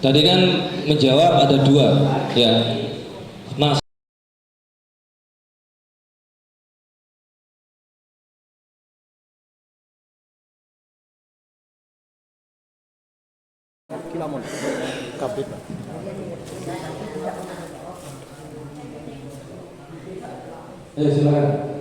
Tadi kan menjawab ada dua, ya. Mas. Kilamon, Kapit. Ayo silakan.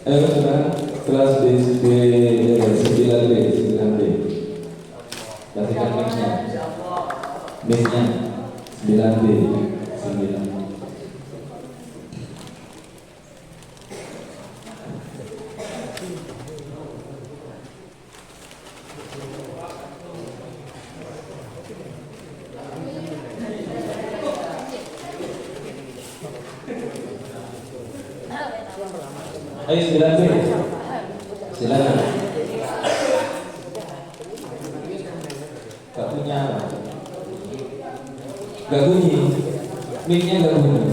Ayo sekarang kelas B 9B. Kasihkan mic-nya 9B 9. Ayo 9B, silakan. Gak punya apa? Gak bunyi, mic-nya gak bunyi.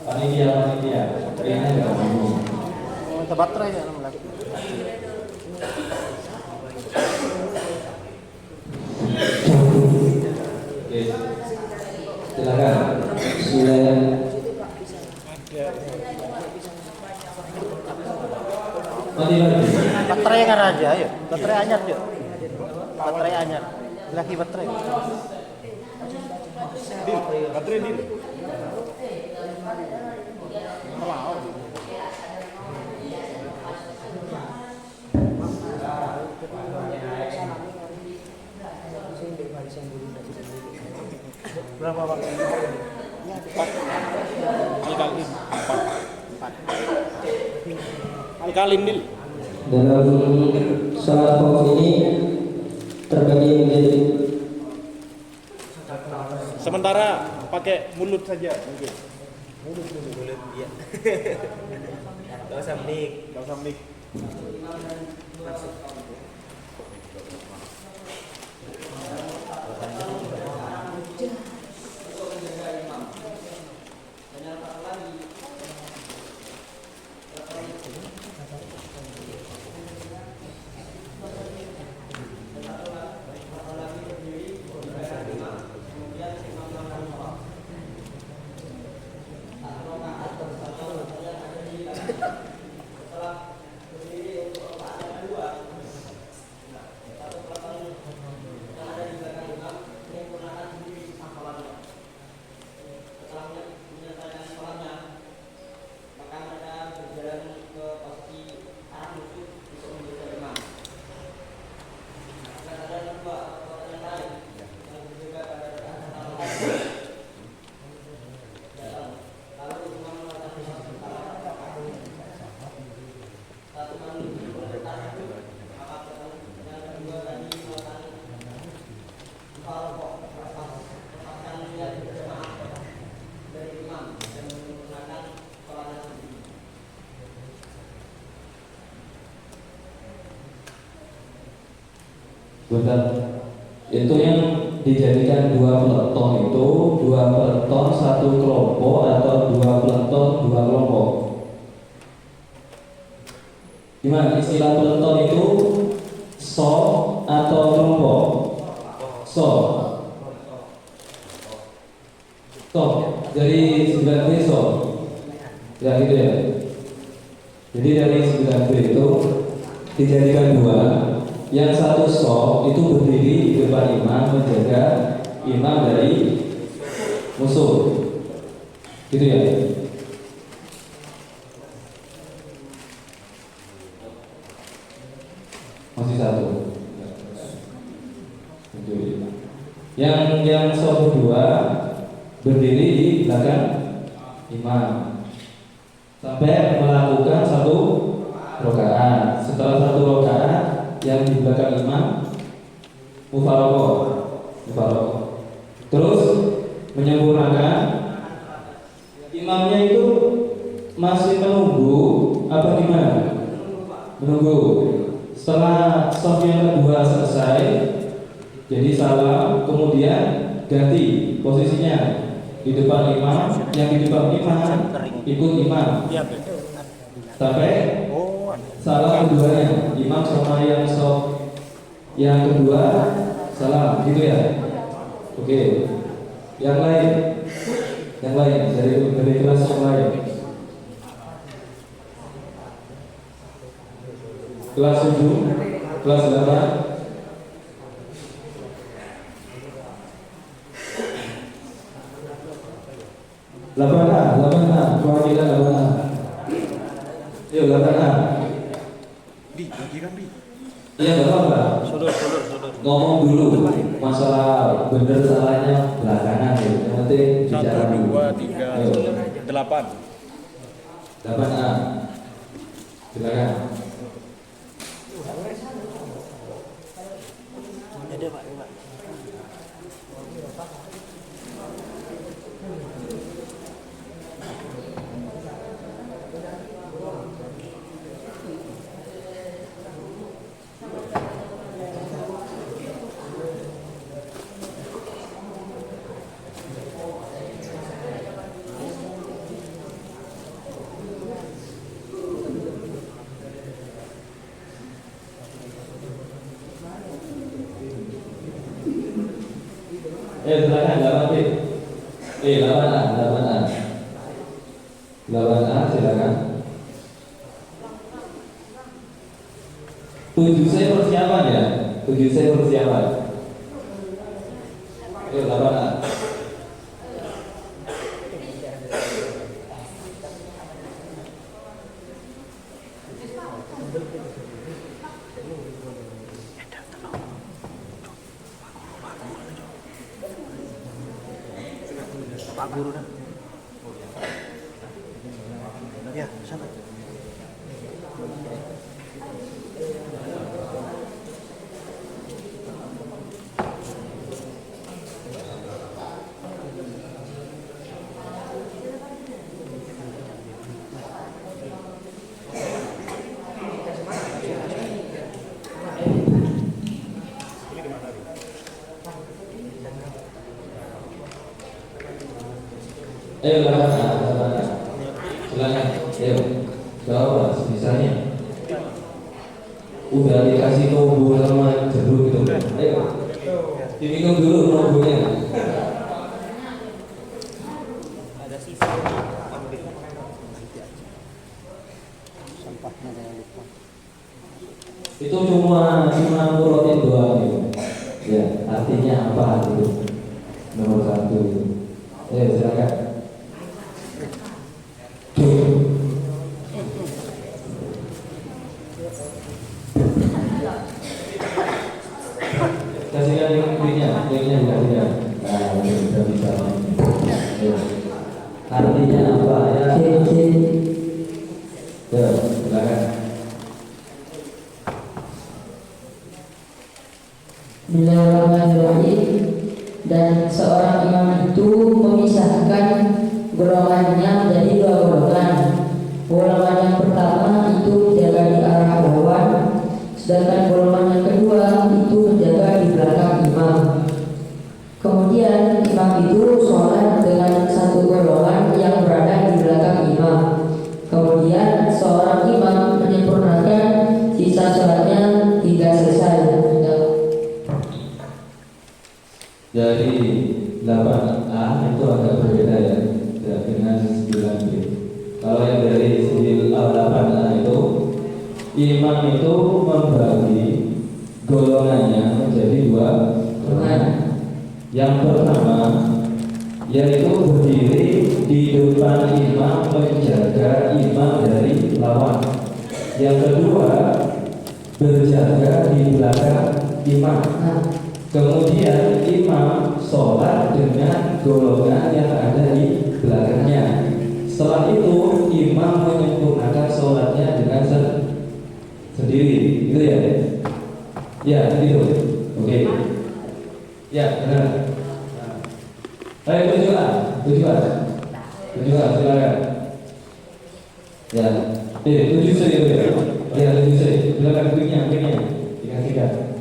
Panitia, Rina gak bunyi. Ada baterai ya namanya. Oke, silakan. Silakan. Baterai kan aja, ayo. Baterai anyar yuk. Baterai anyar. Lagi baterai. Baterai di. Berapa waktu? Alkalin Dil. Dalam sholat khawf ini terbagi menjadi Sementara pakai mulut saja mungkin. Mulut iya. Gak usah mic. Bentar. Itu yang dijadikan dua peleton satu kelompok atau dua peleton dua kelompok. Gimana istilah peleton itu? So atau kelompok? So. Jadi 9B so. Ya gitu ya. Jadi dari 9B itu dijadikan dua. Yang satu so itu berdiri di depan imam menjaga imam dari musuh, gitu ya. Masih satu. Yang so kedua berdiri di belakang imam. sampai melakukan satu rakaat. Setelah satu rakaat yang di belakang imam mufarokoh. Terus menyempurnakan, imamnya itu masih menunggu apa gimana? Menunggu. Setelah shaf yang kedua selesai, jadi salam, kemudian ganti posisinya di depan imam, yang di depan imam ikut imam sampai salam keduanya, imam sama yang shaf yang kedua salam, gitu ya. Oke. Yang lain dari kelas yang lain. Kelas 7, kelas 8. Delapan A, kita 8A. Yuk 8A. Lagi kan, Bi? Iya, nggak apa-apa. Sodor. Ngomong dulu masalah bener salahnya belakangan ya. Yang penting bicara 1, dulu. 2, 3, Ayo. 8. 8A. Silakan. Ada Pak. Silakan 8B. 8A. 8A silakan. 7C persiapan ya. 7C persiapan. 8A. Pak Guru dah. Ya, sana. Ayo 8A. Silakan. Ayo. Jawab sebisanya. Udah dikasih nomor sama jeruk gitu. Ayo. Diminum dulu nomornya. Ada sisa. Ambil. Sampahnya jangan lupa. Itu cuma nurutin doang gitu. Ya, artinya apa gitu. Nomor 1 itu. Ayo silakan. Kasihkan linknya dikasihkan. Nah, ini udah bisa. Ayo. Artinya apa ya? Ya, silakan. Bismillahirrahmanirrahim. Dan seorang imam itu memisahkan golongannya menjadi 2 golongan. Golongan yang pertama itu menjaga di arah lawan, sedangkan golongan yang kedua itu menjaga di belakang imam. Kemudian imam itu sholat dengan satu golongan yang berada di belakang imam. Kemudian seorang imam menyempurnakan sisa sholatnya hingga selesai. Dari 8A itu agak berbeda ya dengan 9B. Kalau yang dari 8A itu imam itu membagi golongannya menjadi 2 golongan. Yang pertama yaitu berdiri di depan imam menjaga imam dari lawan. Yang kedua berjaga di belakang imam. Kemudian imam sholat dengan golongan yang ada di belakangnya. Setelah itu imam menyempurnakan sholatnya dengan sendiri, gitu ya? Ya, gitu. Oke. Ya, benar. Ayo tujuan, silakan. Ya, tujuh saya itu ya. Ya, tujuh saya. Silakan pikirnya, dikasihkan.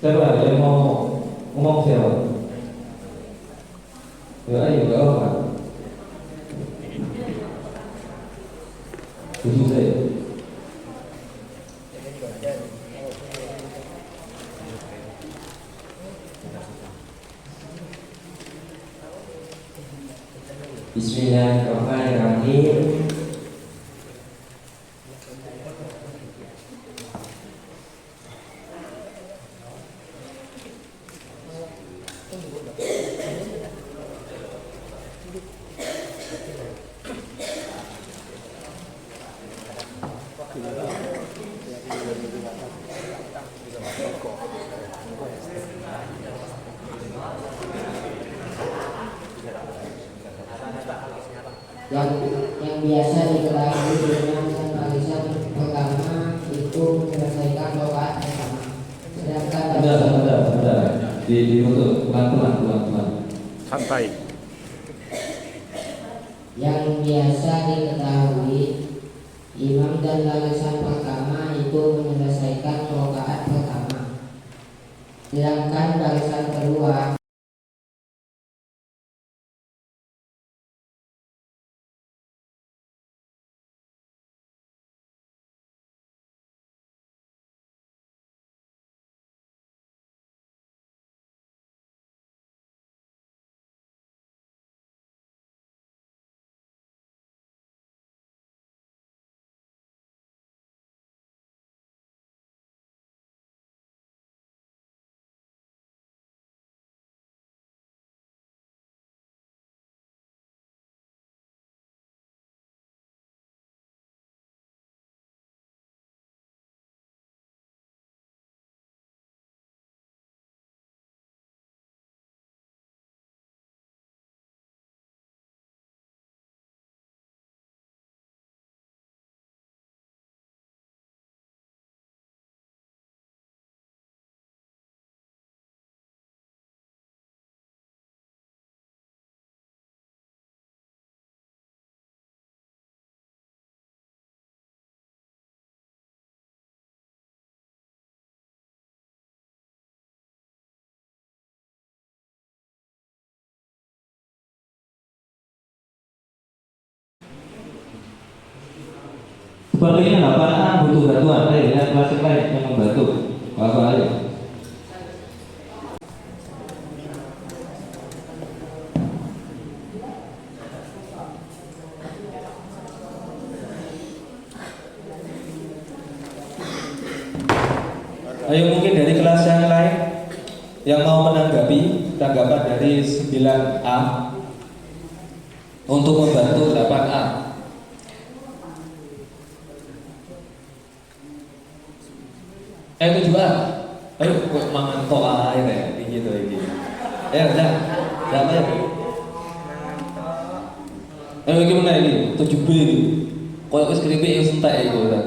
Siapa yang mau ngomong siapa? Ya, ayo, gak apa. Tujuh saya. Bismillahirrahmanirrahim. yang biasa diketahui dengan barisan pertama itu menyelesaikan rakaat pertama. Sedangkan Bentar. Untuk pelan-pelan. Santai. yang biasa diketahui imam dan barisan pertama itu menyelesaikan rakaat pertama. Sedangkan barisan kedua Sepertinya 8A butuh bantuan. Ayo, lihat kelas yang lain yang membantu. Bapak ayo. Ayo, mungkin dari kelas yang lain yang mau menanggapi tanggapan dari 9A untuk membantu 8A. Tujuan. Ayo, kok mangan tok ae nek iki to iki. Ayo, Siapa ya? Ayo iki meneh iki, 7B iki. Koyo wis keripik wis entek iki ora.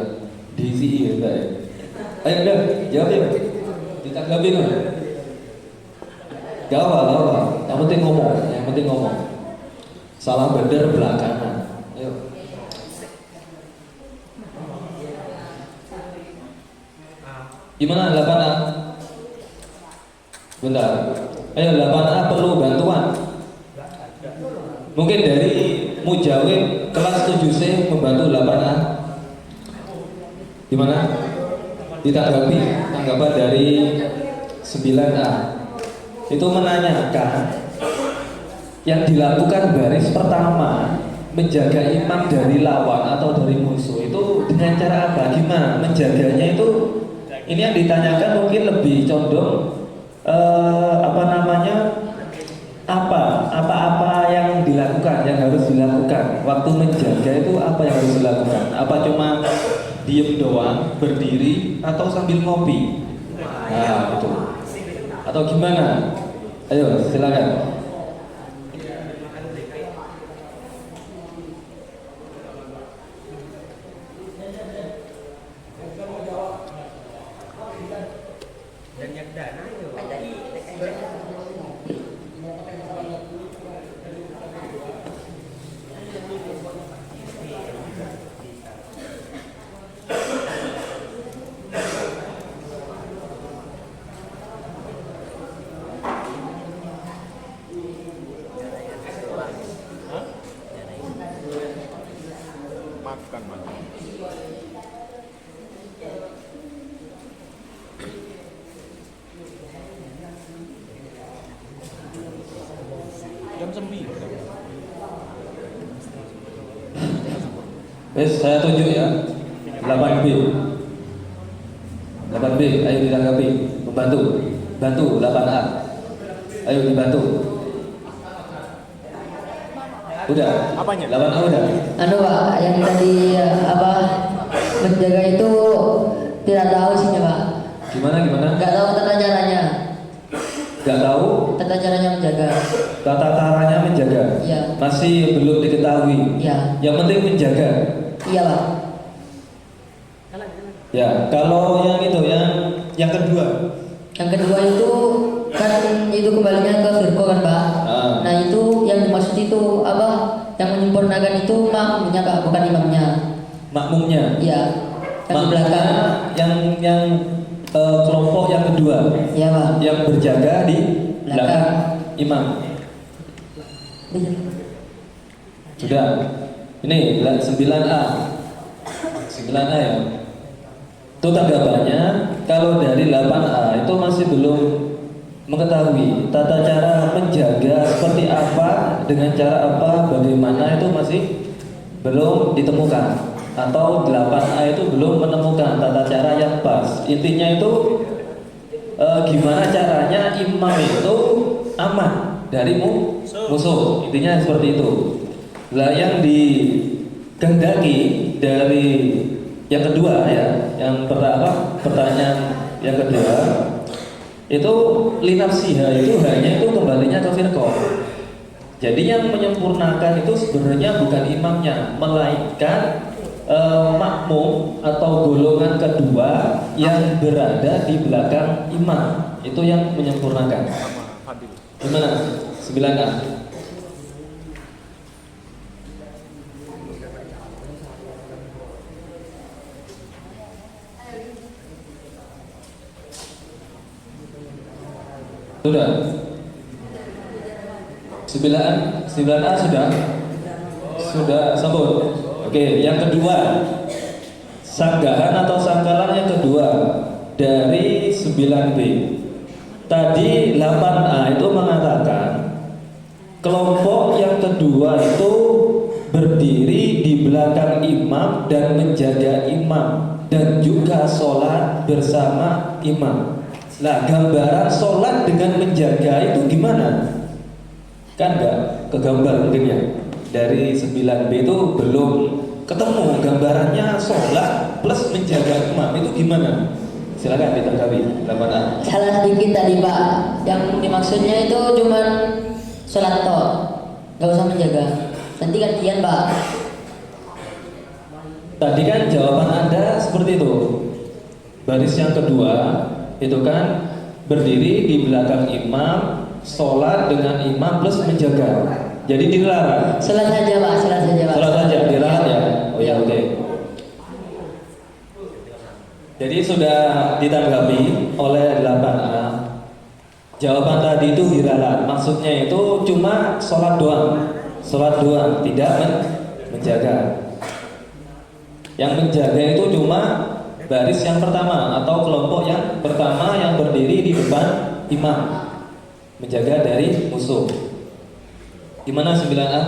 Diisi ya entek. Ayo udah, jawab ya. Ditanggapi no. Gak apa. Yang penting ngomong. Salah bener belakangan. Ayo. Gimana 8A? Bentar. Ayo 8A perlu bantuan. Mungkin dari Mujawib kelas 7C membantu 8A. Gimana? Ditanggapi tanggapan dari 9A. Itu menanyakan yang dilakukan baris pertama menjaga imam dari lawan atau dari musuh itu dengan cara apa? Gimana menjaganya itu? Ini yang ditanyakan mungkin lebih condong apa-apa yang dilakukan dilakukan waktu menjaga itu apa yang harus dilakukan? Apa cuma diem doang, berdiri, atau sambil ngopi? Nah, gitu. Atau gimana? Ayo, silakan. Makan, Mas. Jam 9. Wes, saya tunjuk ya. 8B. 8B, ayo ditanggapi. Membantu. Bantu 8A. Ayo dibantu. Udah. Apanya? 8A udah. Anu Pak, yang tadi apa menjaga itu tidak tahu sih Pak. Gimana? Nggak tahu tata caranya. Gak tahu Tata caranya menjaga. tata caranya menjaga. Iya. Masih belum diketahui. Iya. Yang penting menjaga. Iya Pak. Ya, kalau yang itu yang kedua. Yang kedua itu kan itu kembalinya ke firqo kan Pak. Ah. Nah itu yang dimaksud itu apa? Yang menyempurnakan itu makmumnya Pak, bukan imamnya. Makmumnya. Iya. Yang di belakang. Yang kelompok yang kedua. Iya Pak. Yang berjaga di belakang imam. Sudah. Ini 9A. 9A ya. Itu tanggapannya kalau dari 8A itu masih belum mengetahui tata cara menjaga seperti apa, dengan cara apa, bagaimana itu masih belum ditemukan, atau 8A itu belum menemukan tata cara yang pas. Intinya itu gimana caranya imam itu aman dari musuh. Intinya seperti itu. Lah yang dikehendaki dari yang kedua ya, yang pertanyaan yang kedua itu linafsiha itu hanya itu kembalinya ke firqah. Jadi yang menyempurnakan itu sebenarnya bukan imamnya, melainkan makmum atau golongan kedua yang berada di belakang imam, itu yang menyempurnakan. Sama Fadil. Gimana? 9A. Sudah. 9A sudah sambut. Oke, yang kedua, sanggahan atau sangkalan yang kedua dari 9B. Tadi 8A itu mengatakan kelompok yang kedua itu berdiri di belakang imam dan menjaga imam dan juga sholat bersama imam. Nah, gambaran sholat dengan menjaga itu gimana? Kan nggak kegambar mungkin ya. Dari 9B itu belum ketemu gambarannya sholat plus menjaga imam itu gimana? Silakan ditanggapi 8A. Salah sedikit tadi Pak. Yang dimaksudnya itu cuman sholat toh, nggak usah menjaga. Nanti gantian Pak. Tadi kan jawaban Anda seperti itu. Baris yang kedua itu kan berdiri di belakang imam, sholat dengan imam plus menjaga. Jadi dilarang. Sholat saja Pak, sholat saja Pak. Sholat saja dilarang ya. Oh ya, oke. Jadi sudah ditanggapi oleh 8A. Jawaban tadi itu hiralan. Maksudnya itu cuma sholat doang. Sholat doang, tidak menjaga. Yang menjaga itu cuma baris yang pertama atau kelompok yang pertama yang berdiri di depan imam, menjaga dari musuh. Gimana 9A?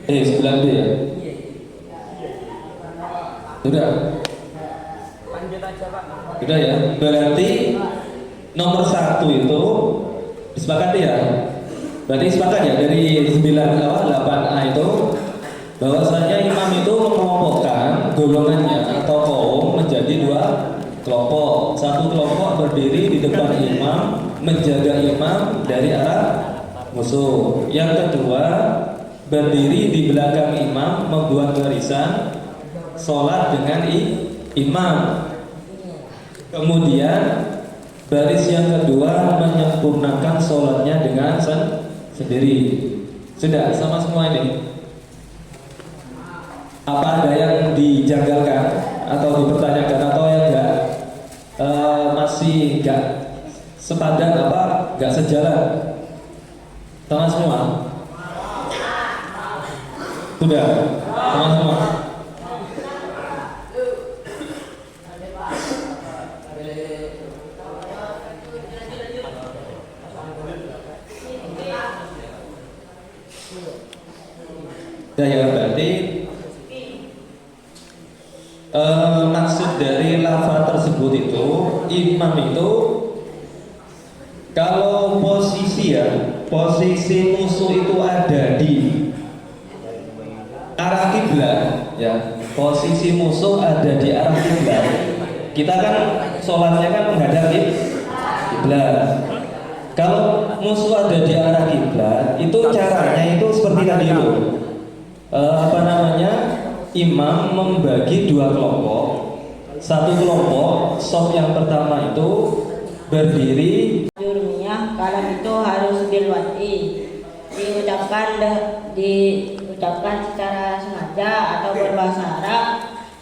9B ya? Sudah? Sudah ya? Berarti nomor 1 itu disepakati ya? Berarti sepakat ya dari 8A itu bahwasanya imam itu mengelompokkan golongannya atau kaum menjadi dua kelompok. Satu kelompok berdiri di depan imam menjaga imam dari arah musuh. Yang kedua berdiri di belakang imam membuat barisan sholat dengan imam. Kemudian baris yang kedua menyempurnakan sholatnya dengan sendiri. Sudah sama semua ini? Apa ada yang dijanggalkan atau dipertanyakan atau yang masih enggak sepadan apa enggak sejalan? Sama semua? Sudah sama semua? Ya berarti maksud dari lafaz tersebut itu imam itu kalau posisi musuh itu ada di arah kiblat ya, posisi musuh ada di arah kiblat, kita kan sholatnya kan menghadap kiblat. Kalau musuh ada di arah kiblat itu caranya itu seperti tadi itu imam membagi dua kelompok. Satu kelompok saf yang pertama itu berdiri. Jurmiyah kalam itu harus bilwati, diucapkan secara sengaja atau berbahasa Arab,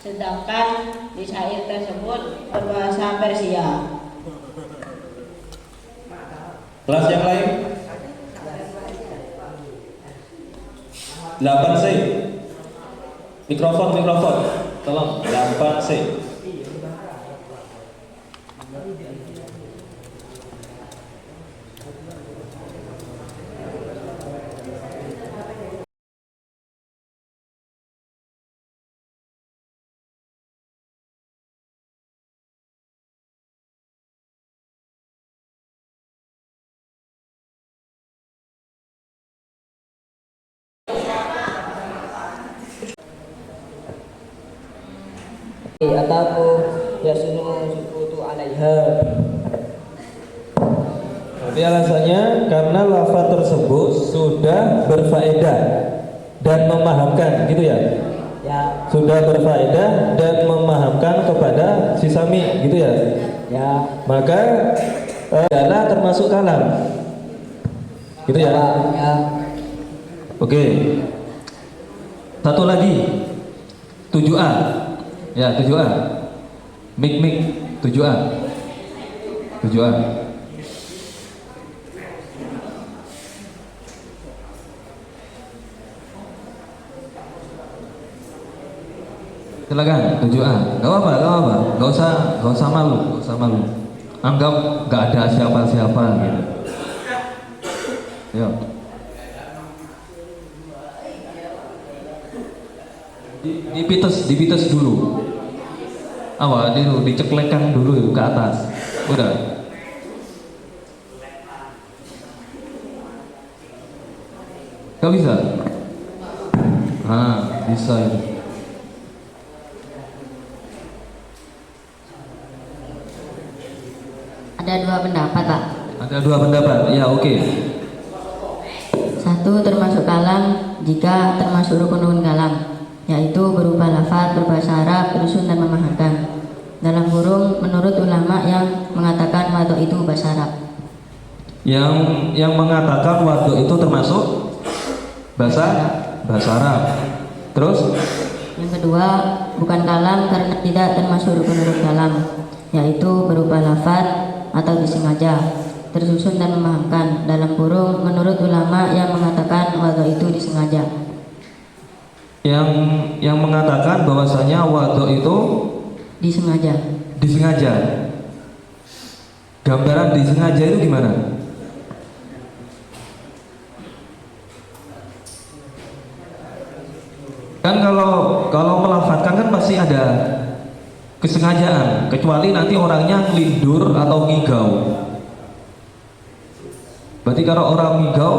sedangkan di syair tersebut berbahasa Persia. Kelas yang lain 8C. Mikrofon, tolong 8C. Ataku yasunu sukutu alaiha. Jadi alasannya karena lafaz tersebut sudah berfaedah dan memahamkan, gitu ya? Ya. Sudah berfaedah dan memahamkan kepada si sami, gitu ya? Ya. Maka adalah termasuk kalam, gitu ya? Ya. Oke. Satu lagi 7A. Ya, 7A. Mik 7A. 7A. Silakan 7A. Gak apa-apa. Gak usah malu, Anggap gak ada siapa-siapa gitu. Yuk. Dipites dulu. Awal diceklekan dulu ke atas. Udah. Gak bisa? Bisa itu. Ada dua pendapat, Pak. Ada dua pendapat. Ya, oke. Satu, termasuk kalam jika termasuk rukun-rukun kalam, yaitu berupa lafaz, berbahasa Arab, berusun dan memahamkan. Dalam kurung menurut ulama yang mengatakan waduk itu bahasa Arab. Yang mengatakan waduk itu termasuk bahasa Arab. Terus? Yang kedua, bukan kalam karena tidak termasuk rukun-rukun kalam, yaitu berupa lafaz atau disengaja, tersusun dan memahamkan. Dalam kurung menurut ulama yang mengatakan waduk itu disengaja. Yang mengatakan bahwasanya waduk itu Disengaja. Gambaran disengaja itu gimana? Kan kalau melafadzkan kan pasti ada kesengajaan, kecuali nanti orangnya ngelindur atau ngigau. Berarti kalau orang ngigau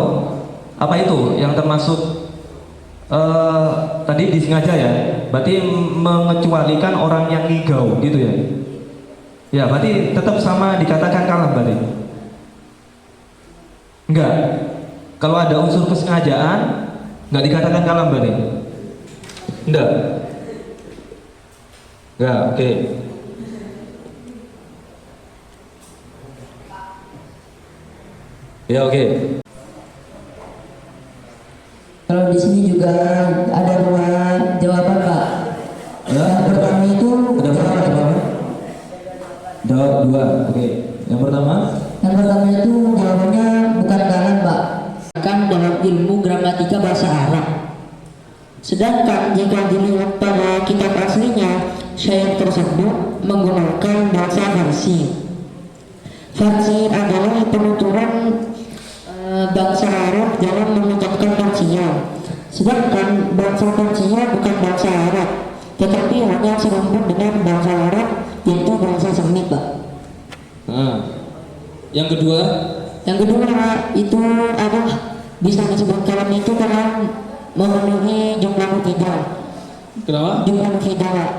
Apa itu yang termasuk tadi disengaja ya? Berarti mengecualikan orang yang ngigau gitu ya? Ya, berarti tetap sama dikatakan kalam berarti? Enggak. Kalau ada unsur kesengajaan, enggak dikatakan kalam berarti? Enggak. Enggak, oke. Ya, oke. Kalau di sini juga ada dua jawaban, Pak. Yang pertama itu Jawab dua, oke. Yang pertama? Yang pertama itu jawabannya bukan kalam, Pak. Kan dalam ilmu gramatika bahasa Arab. Sedangkan jika dilihat pada kitab aslinya, syair tersebut menggunakan bahasa Farsi. Farsi adalah penuturan bangsa Arab dalam mengucapkan Persia. Sedangkan bangsa Persia bukan bangsa Arab, tetapi hanya serambut dengan bangsa Arab, yaitu bahasa Semit, Pak. Nah, yang kedua? Yang kedua itu bisa disebut kalam itu karena memenuhi jumlah mufidah. Kenapa? Jumlah mufidah, Pak.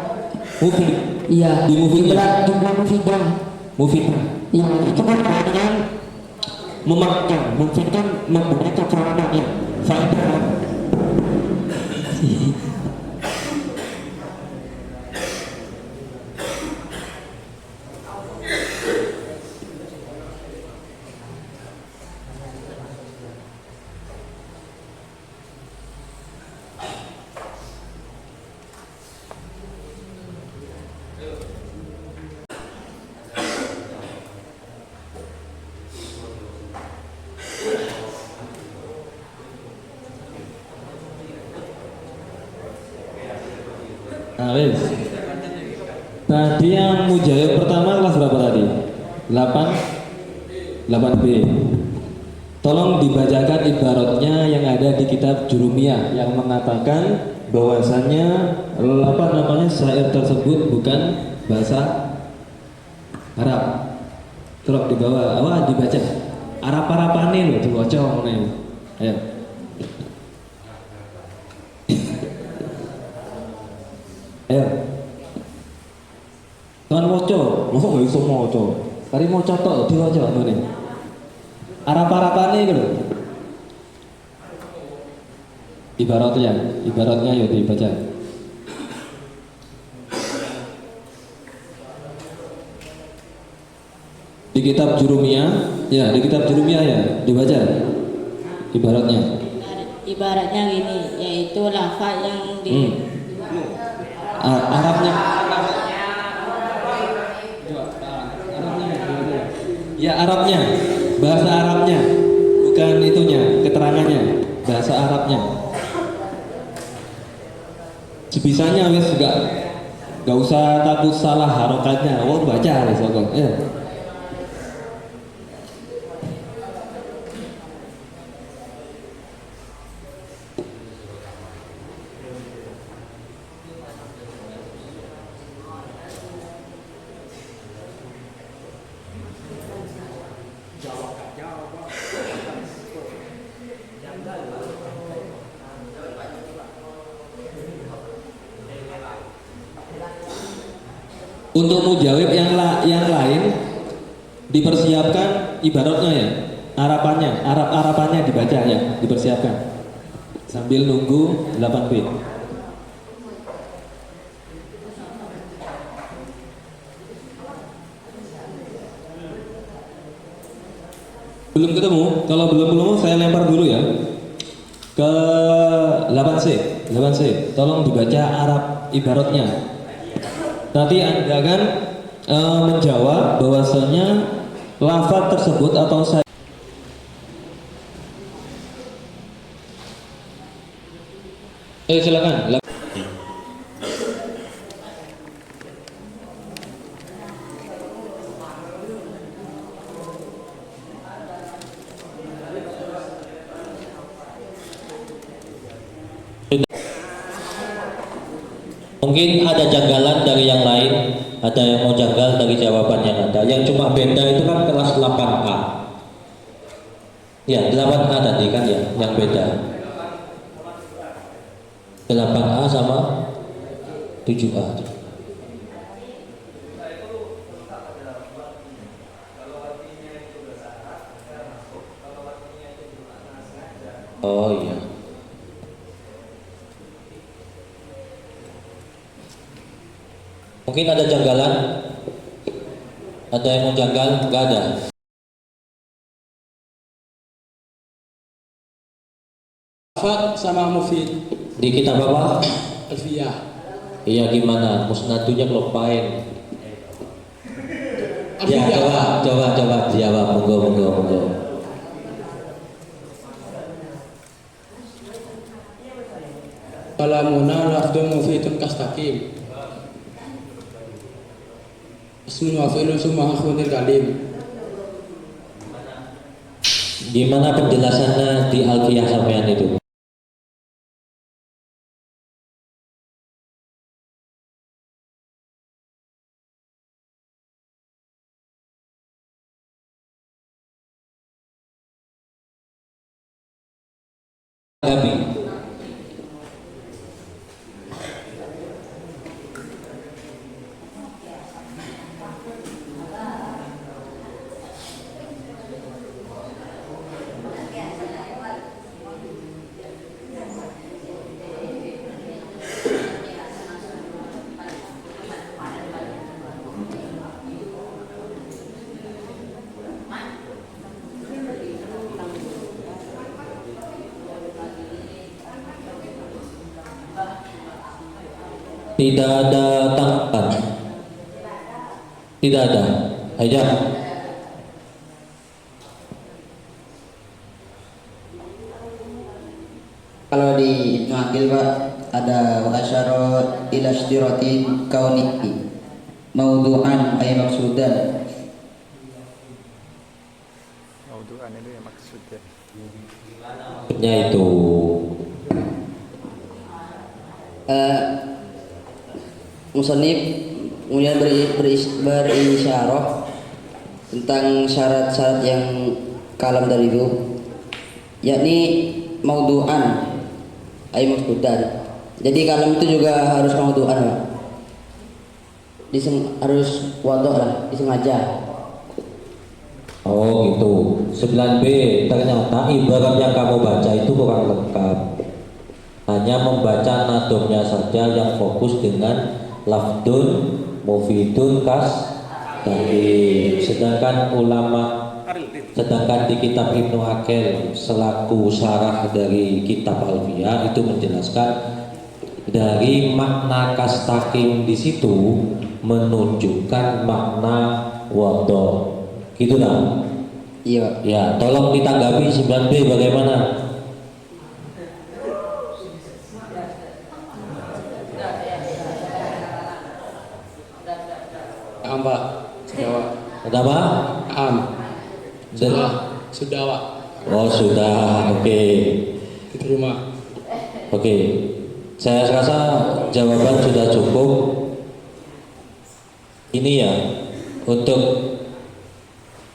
Mufid. Iya. Di mufidah. Jumlah mufidah. Mufidah. Iya, itu kan dengan memakan, mungkin kan membuat keterangan ya, faedah. Nah, wes. Tadi yang mujahid pertama kelas berapa tadi? 8B. Tolong dibacakan ibaratnya yang ada di kitab Jurumiyah yang mengatakan bahwasannya syair tersebut bukan bahasa Arab. Tolong dibawa, dibaca. Arab-Arabane lho diwaca ngene. Ayo. Ayo. Kan waca, mosok gak iso maca. Kari maca tok diwaca ngene. Arab-arabane iku lho. Ibaratnya ya dibaca. Di kitab Jurumiyah, ya dibaca ibaratnya. Ibaratnya gini, yaitu lafaz yang di Arabnya. Ya, Arabnya, bahasa Arabnya, bukan itunya, keterangannya, bahasa Arabnya. Sebisanya wes gak usah takut salah harokatnya, baca wes pokok. Ya. Untuk mujawib yang lain dipersiapkan ibaratnya ya, Arapannya dibaca ya, dipersiapkan sambil nunggu 8B. Belum ketemu? Kalau belum saya lempar dulu ya ke 8C. Tolong dibaca Arab ibaratnya. Nanti Anda akan menjawab bahwasanya lafaz tersebut atau saya. Silakan. Mungkin ada janggalan dari yang lain, ada yang mau janggal dari jawaban yang ada. Yang cuma beda itu kan kelas 8A. Ya, 8A tadi kan ya, yang beda. 8A sama 7A. Oh iya. Mungkin ada janggalan? Ada yang mau janggal? Enggak ada. Lafat sama mufid Di kitab apa? alfiyah. Iya, gimana? Musnadunya kelupain. Ya, Alfiyah. coba jawab. Monggo. Kalamuna lafdun mufidun kastaqim. Ismun wa fi'lun summa akhunil kalim. Gimana penjelasannya di Alfiyah sampean itu? Gabi. Tidak ada tanggapan. Tidak ada. Aja. Kalau di Ibnu Aqil Pak ada wa asyara ila istirati kaunihi maudu'an ay maksudan. Maudu'an itu yang maksudnya. Maksudnya itu Musannif kemudian berisyarah tentang syarat-syarat yang kalam dari itu, yakni maudu'an ay maksudan. Jadi kalam itu juga harus maudu'an Pak. Harus wadok lah, disengaja. oh gitu. 9B ternyata ibarat yang kamu baca itu kurang lengkap. Hanya membaca nadomnya saja yang fokus dengan lafdun, mufidun, kas, dari sedangkan di kitab Ibnu Aqil selaku syarah dari kitab Alfiyah itu menjelaskan dari makna kastaqim di situ menunjukkan makna wadha. Gitu nah. Iya. Ya, tolong ditanggapi 9B bagaimana? Pak. Jawab. Ada apa? Sudah Pak. Oh sudah, oke. Diterima. Oke, saya rasa jawaban sudah cukup. Ini ya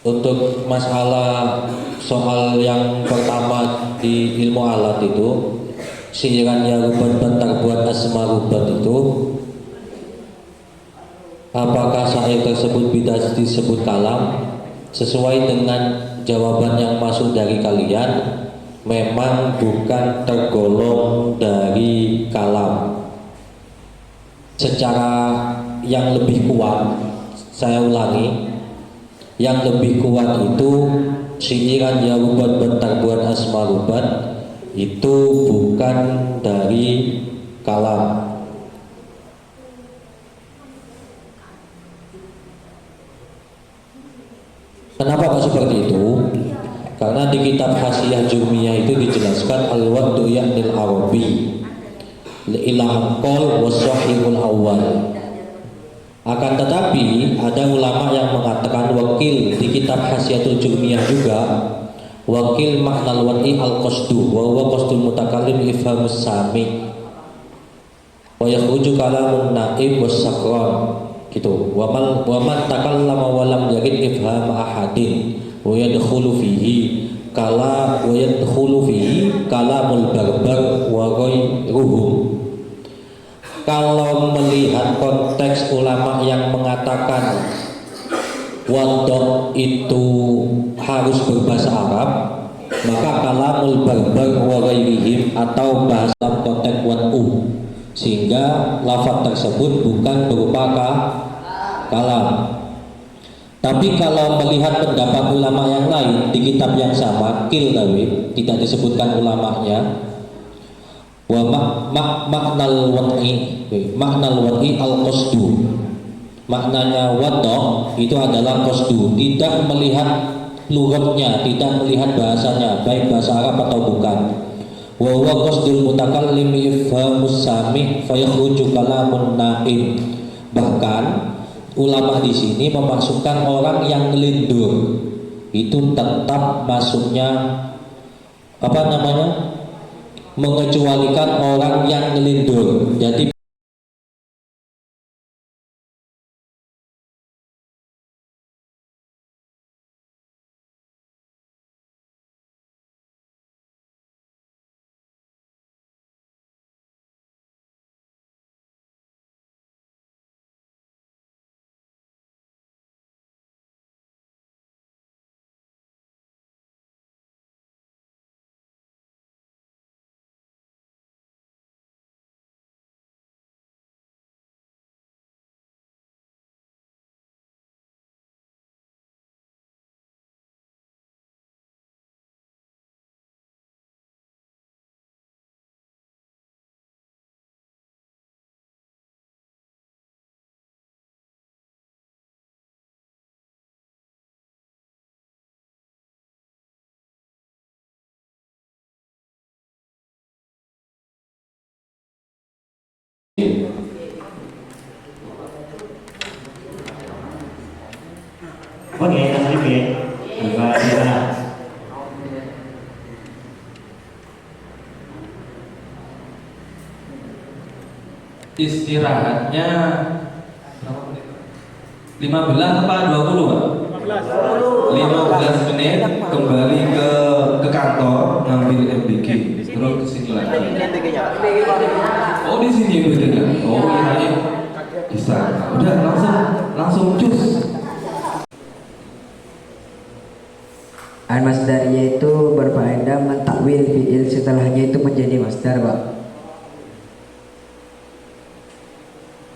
untuk masalah soal yang pertama di ilmu alat itu, siiran ya rubat bentar buat asma rubat itu, apakah syair tersebut bisa disebut kalam? Sesuai dengan jawaban yang masuk dari kalian, memang bukan tergolong dari kalam. Secara yang lebih kuat, saya ulangi, yang lebih kuat itu siiran ya rubat bentar buat asma rubat itu bukan dari kalam. Kenapa kok seperti itu? Karena di kitab Hasyiah Jurmiyah itu dijelaskan al-waddu ya'nil arabi ilah qol was-sahihul awal. Akan tetapi ada ulama yang mengatakan wakil di kitab Hasyiatul Jurmiyah juga wakil makna al-wad'i al-qasdu wa huwa qasdul mutakallim ifhamus sami wa yakhruju kalamun naib was-sakran gitu. Wa man takallama wa lam yarid ifham ahadin wa yadkhulu fihi kala wa yadkhulu fihi kalamul barbar wa ghairuhum. Kalau melihat konteks ulama yang mengatakan wadok itu harus berbahasa Arab, maka kalamul barbar wa ghairihim atau bahasa konteks wad'u, sehingga lafaz tersebut bukan berupa kalam. Tapi kalau melihat pendapat ulama yang lain di kitab yang sama, Kildawi, tidak disebutkan ulamanya, wa maknal wad'i al-qasdu, maknanya wadok itu adalah qasdu, tidak melihat lughatnya, tidak melihat bahasanya, baik bahasa Arab atau bukan. Wa huwa qasdul mutakallim ifhamus sami' fa yakhruju kalamun naqim. Bahkan ulama di sini memasukkan orang yang ngelindur, itu tetap masuknya mengecualikan orang yang ngelindur. Jadi Oke, istirahatnya 15 apa 20 Pak? 15 menit kembali ke kantor ngambil MBG terus kesini lagi. Oh di sini bedanya. Oh iya bisa. Udah langsung cus. Al-masdariyah itu berfaedah mentakwil fi'il setelahnya itu menjadi masdar, Pak.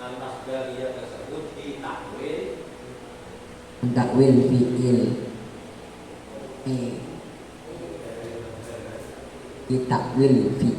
al-masdariyah tersebut ditakwil Mentakwil fi'il ditakwil fi'il.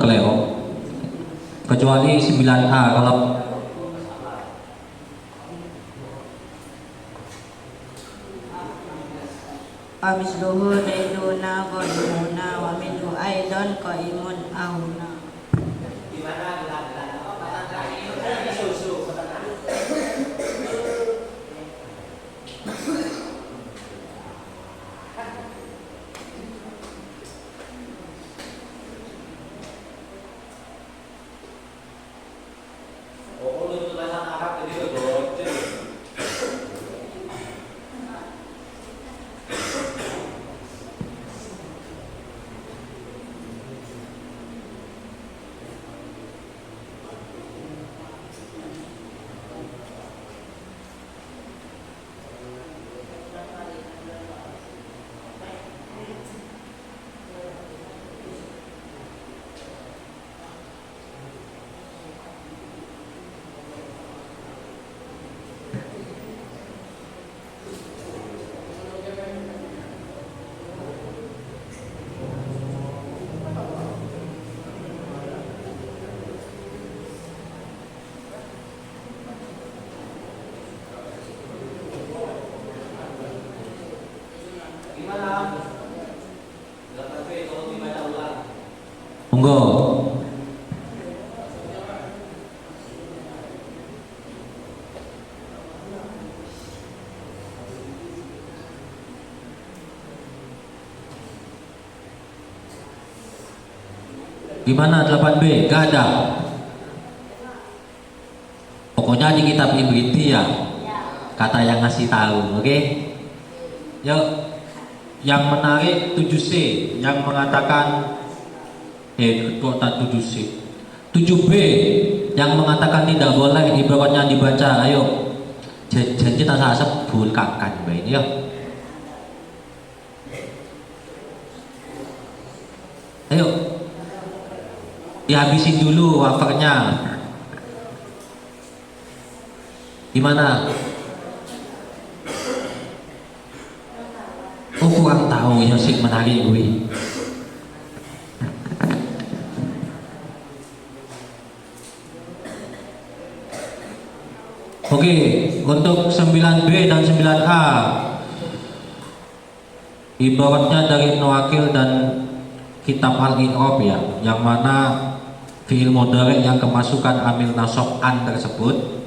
Keleo kecuali 9A kalau Amisluhu daiduna ghairuna wa minhu aidan qaimun auna. Monggo. Gimana 8B? Gak ada. Pokoknya di kitab Ibriti ya, kata yang ngasih tahu, oke? Yuk, yang menarik 7C, yang mengatakan kok tak 7C, 7B, yang mengatakan tidak boleh ibaratnya dibaca. Ayo, janji tak salah sebut kakan ini ya. Ayo, dihabisin dulu wafernya. Gimana? Oh, kurang tahu ya sih menarik gue. Oke, untuk 9B dan 9A ibaratnya dari Nuakil dan kitab Al-I'rab ya, yang mana fi'il mudhari yang kemasukan amil nasab an tersebut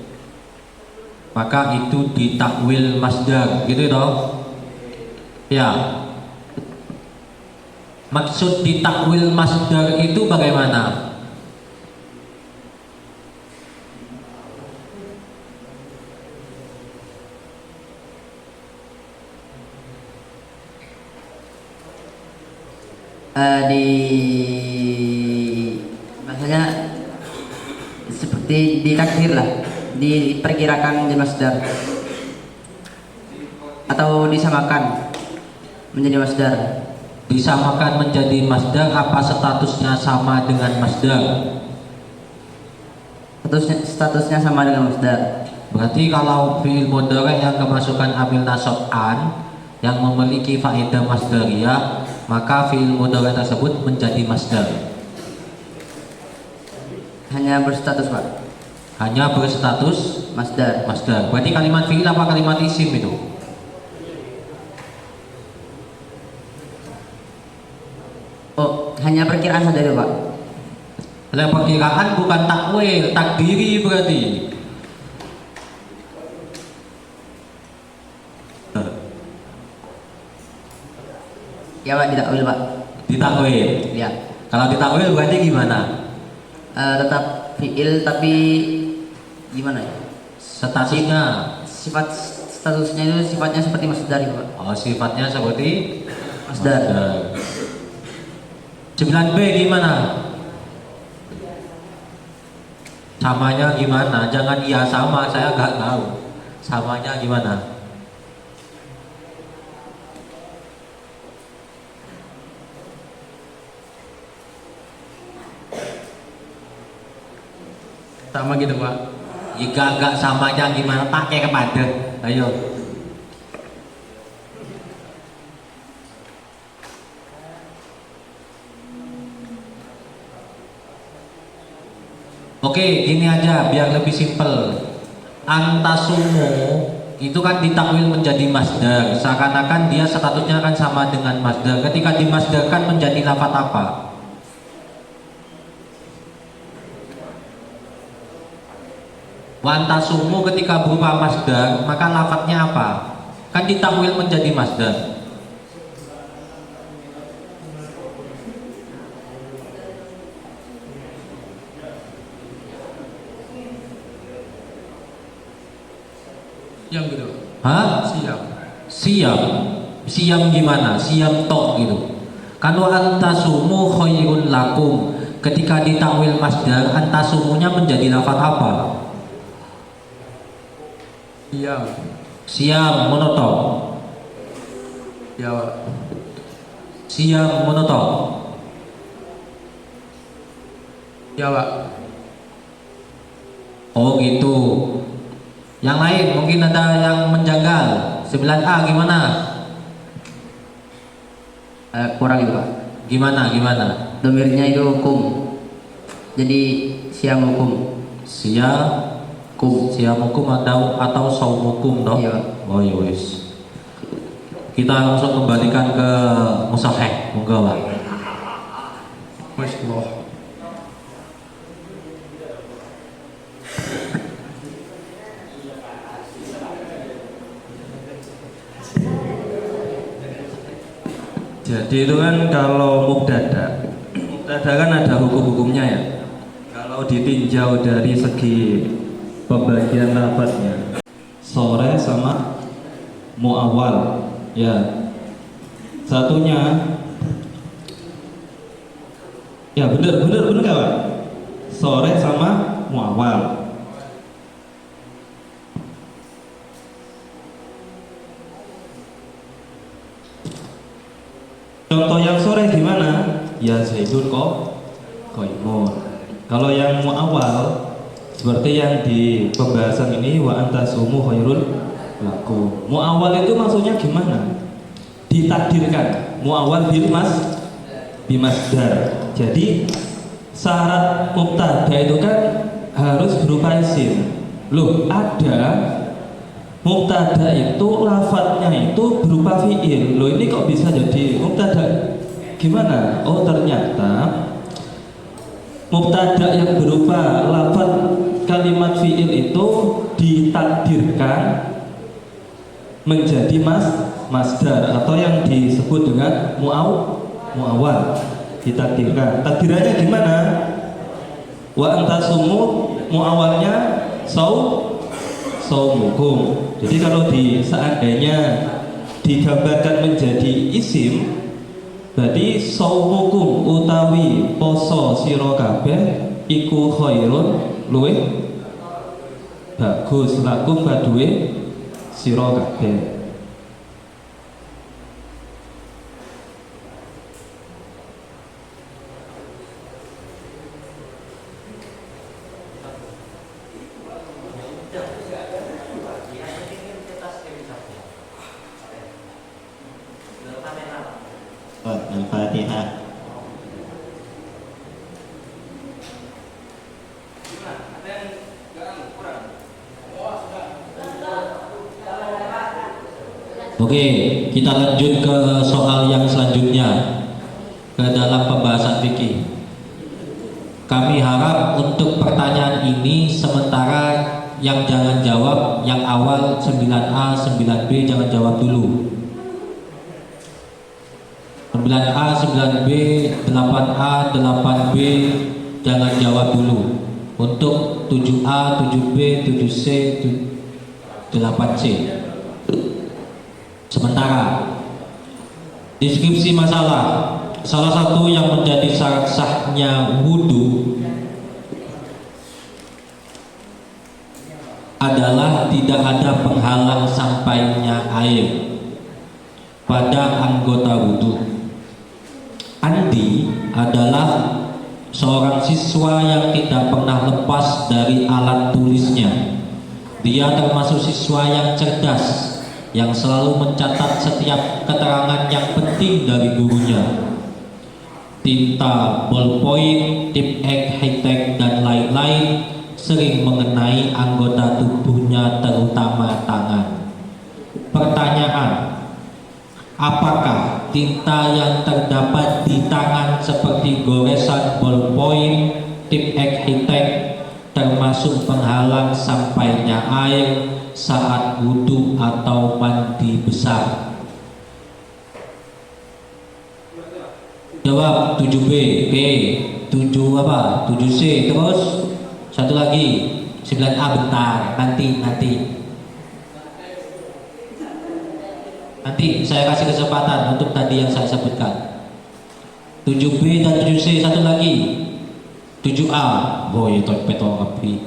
maka itu ditakwil masdar, gitu toh ya. Maksud ditakwil masdar itu bagaimana? Bahasanya seperti ditakdir lah, diperkirakan jadi masdar atau disamakan menjadi masdar. Disamakan menjadi masdar, apa statusnya sama dengan masdar? Statusnya sama dengan masdar. Berarti kalau fi'il mudhari yang kemasukan amil nasab an yang memiliki faedah masdariyah, maka fi'il mudhari tersebut menjadi masdar. Hanya berstatus, Pak. Hanya berstatus masdar. Masdar. Berarti kalimat fi'il apa kalimat isim itu? Oh, hanya perkiraan saja itu, Pak. Kalau perkiraan bukan takwil, takdiri berarti. Ya, Pak, ditakwil, Pak. Ditakwil. Ya. Kalau ditakwil berarti gimana? Tetap fi'il tapi gimana ya? Statusnya. Statusnya itu sifatnya seperti masdar itu, Pak. Oh, sifatnya seperti masdar. 9B gimana? Samanya gimana? Jangan iya sama, saya nggak tahu. Samanya gimana? Sama gitu, Pak. Jika agak samanya gimana? Pakai kepada. Ayo. Oke, gini aja biar lebih simpel. Antasumu itu kan ditakwil menjadi masdar, seakan-akan dia statusnya akan sama dengan masdar. Ketika dimasdarkan menjadi lafaz apa? Wantasumu ketika berupa masdar, maka lafadznya apa? Kan ditakwil menjadi masdar. Siam gitu. Hah? Siam. Siam. Siam gimana? Siam tok gitu. Kanu antasumu khairun lakum. Ketika ditakwil masdar, antasumunya menjadi lafaz apa? Siam. Siam monotok. Ya, Pak. Siam monotok. Ya, Pak. Oh gitu. Yang lain mungkin ada yang menjanggal. 9A gimana? Kurang itu, Pak. Gimana? Domirnya itu hukum. Jadi siam hukum. Siam hukum atau saum hukum toh? Iya. Oh iya wis. Kita langsung kembalikan ke musaheh, monggo Pak. Masya Allah. Jadi itu kan kalau mubtada kan ada hukum-hukumnya ya. Kalau ditinjau dari segi pembagian lafadznya, sore sama muawwal ya. Satunya ya bener gak Pak? Sore sama muawwal. Contoh yang sore gimana? Ya Zaidun kok qaimun. Kalau yang muawwal seperti yang di pembahasan ini wa antasumu khairul lakum. Muawwal itu maksudnya gimana? Ditakdirkan. Muawwal bimasdar. Jadi syarat mubtada itu kan harus berupa isim. Loh, ada mubtada itu lafadznya itu berupa fiil. Loh, ini kok bisa jadi mubtada? Gimana? Oh, ternyata mubtada yang berupa lafadz kalimat fiil itu ditakdirkan menjadi masdar atau yang disebut dengan muawwal. Ditakdirkan. Takdirannya gimana? Wa antasumu muawwalnya saumukum. Jadi kalau seandainya digambarkan menjadi isim, berarti saumukum utawi poso sira kabeh iku khairun luwih bagus lakum kaduwe sira kabeh. Al-Fatihah. Oke, kita lanjut ke soal yang selanjutnya, ke dalam pembahasan fikih. Kami harap untuk pertanyaan ini sementara yang jangan jawab, yang awal 9A, 9B jangan jawab dulu. 9A, 9B, 8A, 8B jangan jawab dulu. Untuk 7A, 7B, 7C, 8C sementara. Deskripsi masalah. Salah satu yang menjadi syarat sahnya wudhu adalah tidak ada penghalang sampainya air pada anggota wudhu. Andi adalah seorang siswa yang tidak pernah lepas dari alat tulisnya. Dia termasuk siswa yang cerdas, yang selalu mencatat setiap keterangan yang penting dari gurunya. Tinta, ballpoint, tip ek, high-tech, dan lain-lain sering mengenai anggota tubuhnya, terutama tangan. Pertanyaan: apakah tinta yang terdapat di tangan seperti goresan ballpoint, tip ek, high-tech termasuk penghalang sampainya air saat wudhu atau mandi besar? Jawab 7B. Oke, 7 apa? 7C. Terus satu lagi 9A. Bentar, nanti saya kasih kesempatan untuk tadi yang saya sebutkan. 7B dan 7C. Satu lagi 7A. Boy, peto api.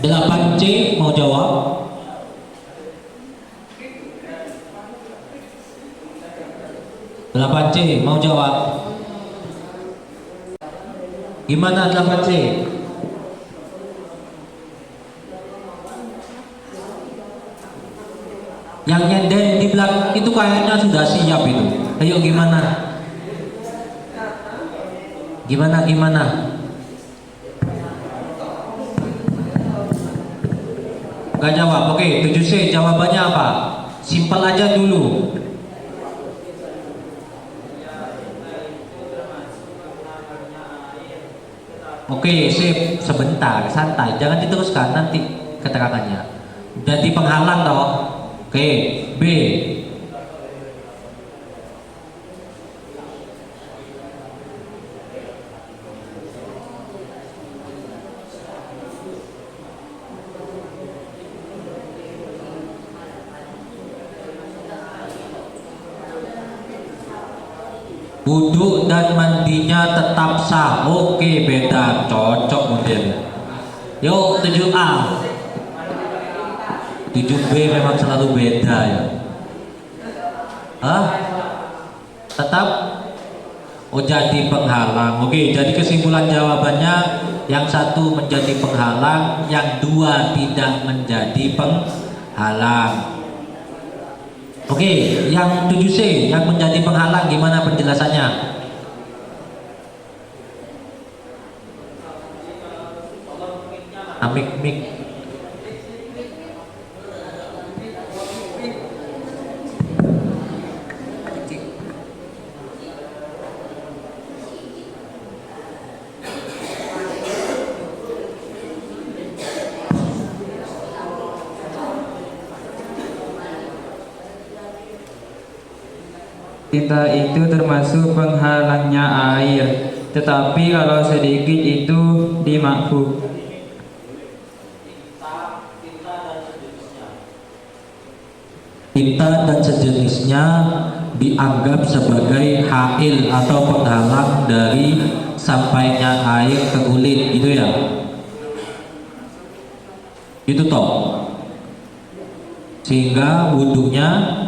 8C mau jawab? C mau jawab? Gimana 8C? Yang nyender di belakang itu kayaknya sudah siap itu. Ayo gimana? Gak jawab. Oke, 7C jawabannya apa? Simpel aja dulu. Oke, sip. Sebentar, santai. Jangan diteruskan nanti keterangannya. Jadi penghalang toh. Oke, B. wudhu dan mandinya tetap sah. Oke, beda, cocok model. Yuk 7A. 7B memang selalu beda ya. Hah? Tetap? Oh, jadi penghalang. Oke, jadi kesimpulan jawabannya yang satu menjadi penghalang, yang dua tidak menjadi penghalang. Oke, yang 7C yang menjadi penghalang gimana penjelasannya? Mik. Tinta itu termasuk penghalangnya air, tetapi kalau sedikit itu dimakruh. Tinta dan sejenisnya dianggap sebagai hail atau penghalang dari sampainya air ke kulit, gitu ya. Itu toh. Sehingga wudhunya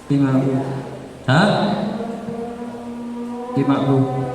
Dimakruh. hah? Dimakruh.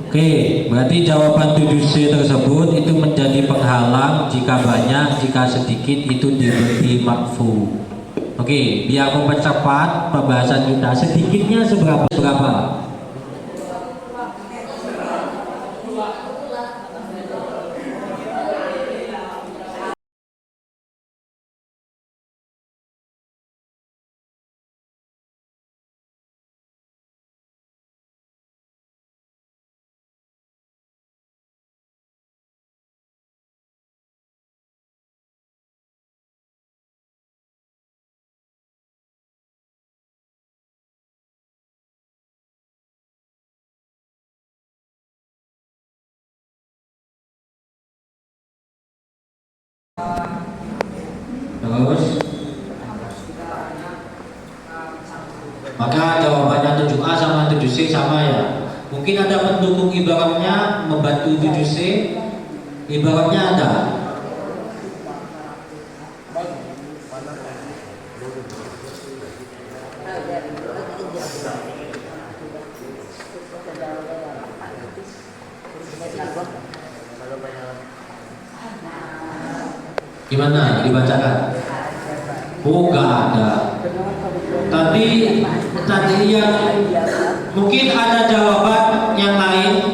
Oke, berarti jawaban 7C tersebut itu menjadi penghalang jika banyak, jika sedikit itu diberi makfu. Oke, biar mempercepat pembahasan kita, sedikitnya seberapa? Terus, maka jawabannya 7A sama 7C sama ya. Mungkin ada pendukung ibaratnya membantu 7C, ibaratnya ada. Gimana dibacakan? Oh, nggak ada. Tadi yang mungkin ada jawaban yang lain